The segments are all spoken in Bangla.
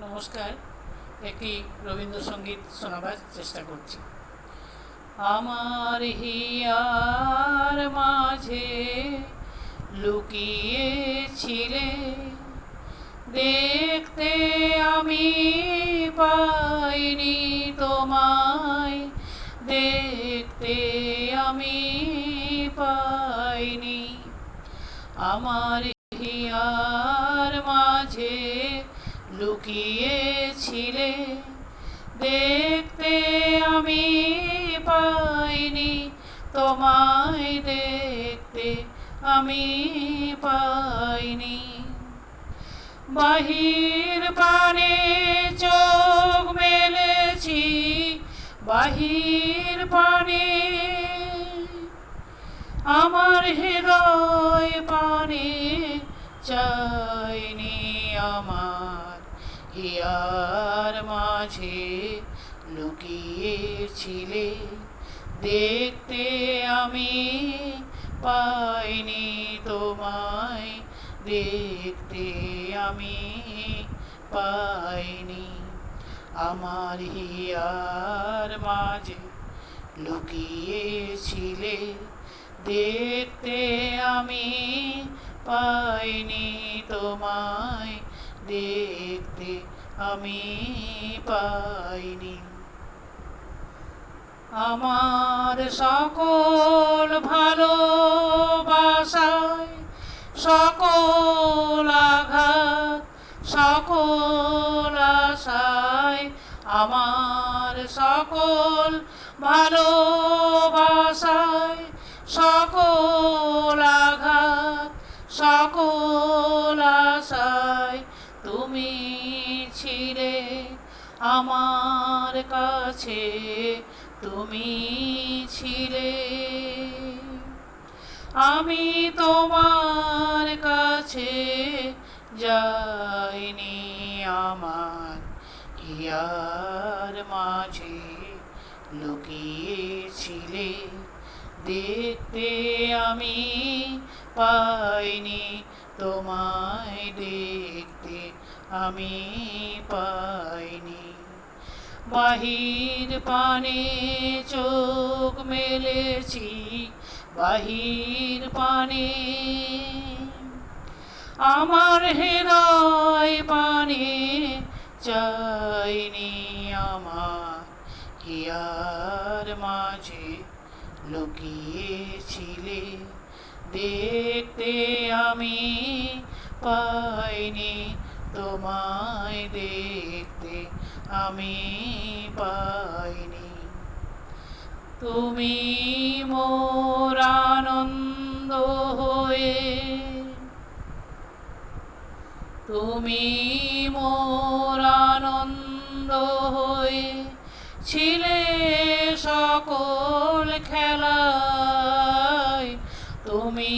নমস্কার। একটি রবীন্দ্রসঙ্গীত শোনাবার চেষ্টা করছি। আমার হিয়ার মাঝে লুকিয়েছিলে, দেখতে আমি পাইনি তোমায়, দেখতে আমি পাইনি। আমার হিয়ার মাঝে লুকিয়েছিলে, দেখতে আমি পাইনি তোমায়, দেখতে আমি পাইনি। বাহির পানে চোখ মেলেছি, বাহির পানে আমার হৃদয় পানে চাইনি। আমার হিয়ার মাঝে লুকিয়েছিলে, দেখতে আমি পাইনি তোমায়, দেখতে আমি পাইনি। আমার হিয়ার মাঝে লুকিয়েছিলে, দেখতে আমি পাইনি তোমায়, দেখতে আমি পাইনি। আমার সকল ভালোবাসায়, সকল আঘাত, সকল আশায়, আমার সকল ভালোবাসায়, সকল আঘাত, সকল আশায় তুমি ছিলে আমার কাছে, তুমি ছিলে। আমি তোমার কাছে যাইনি। আমার হিয়ার মাঝে লুকিয়েছিলে, দেখতে আমি পাইনি তোমায়, দেখতে আমি পাইনি। বাহির পানে চোখ মেলেছি, বাহির পানে আমার হৃদয় পানে চাইনি। আমার হিয়ার মাঝে লুকিয়েছিলে, দেখতে আমি পাইনি তোমায়, দেখতে আমি পাইনি। তুমি মোর আনন্দ হয়ে, তুমি মোর আনন্দ হয়ে ছিলে সকল খেলায়, তুমি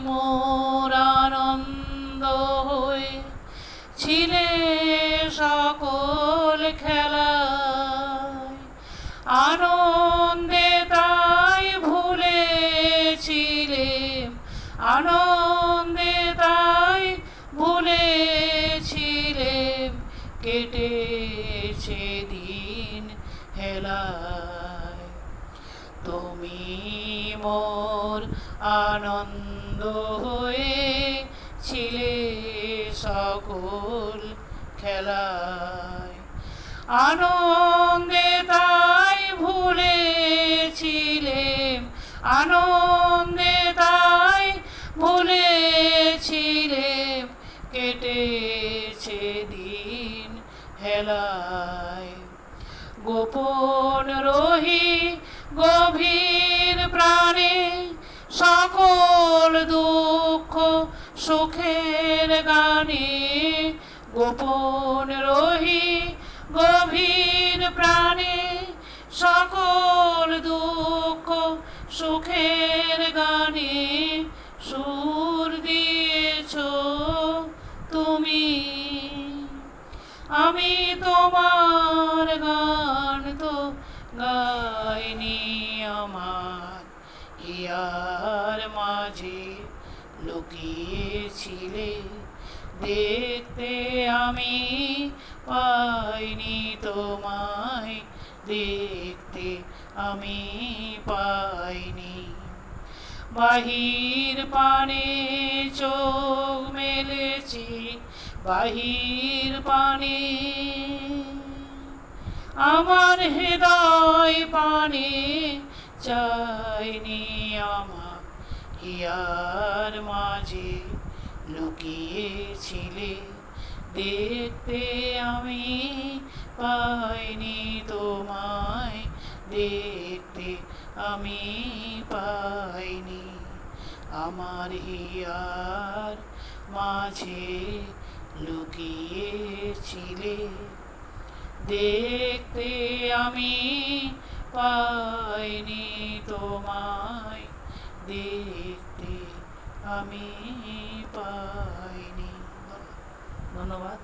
মোর আনন্দ হয়ে ছিলে সকল খেলায়। আনন্দে তাই ভুলেছিলে, আনন্দে তাই ভুলেছিলে, কেটেছে দিন হেলায়। তুমি মোর আনন্দ হয়ে ছিলে সকল খেলায়। আনন্দে তাই ভুলেছিলে, আনন্দে তাই ভুলেছিলে, কেটেছে দিন হেলায়। গোপন রহি গভীর প্রাণে সকল দুঃখ সুখের গানে, গোপন রহি গভীর প্রাণে সকল দুঃখ সুখের গানে সুর দিয়েছ তুমি। আমি তোমার গান তো গাইনি। আমার হিয়ার মাঝে লুকিয়েছিলে, দেখতে আমি পাইনি তোমায়, দেখতে আমি পাইনি। বাহির পানে চোখ মেলেছি, বাহির পানে আমার হৃদয় পানে চাইনি। আমার হিয়ার মাঝে লুকিয়েছিলে, দেখতে আমি পাইনি তোমায়, দেখতে আমি পাইনি। আমার হিয়ার মাঝে লুকিয়েছিলে, দেখতে আমি পাইনি তোমায়, দেখতে আমি পাইনি। ধন্যবাদ।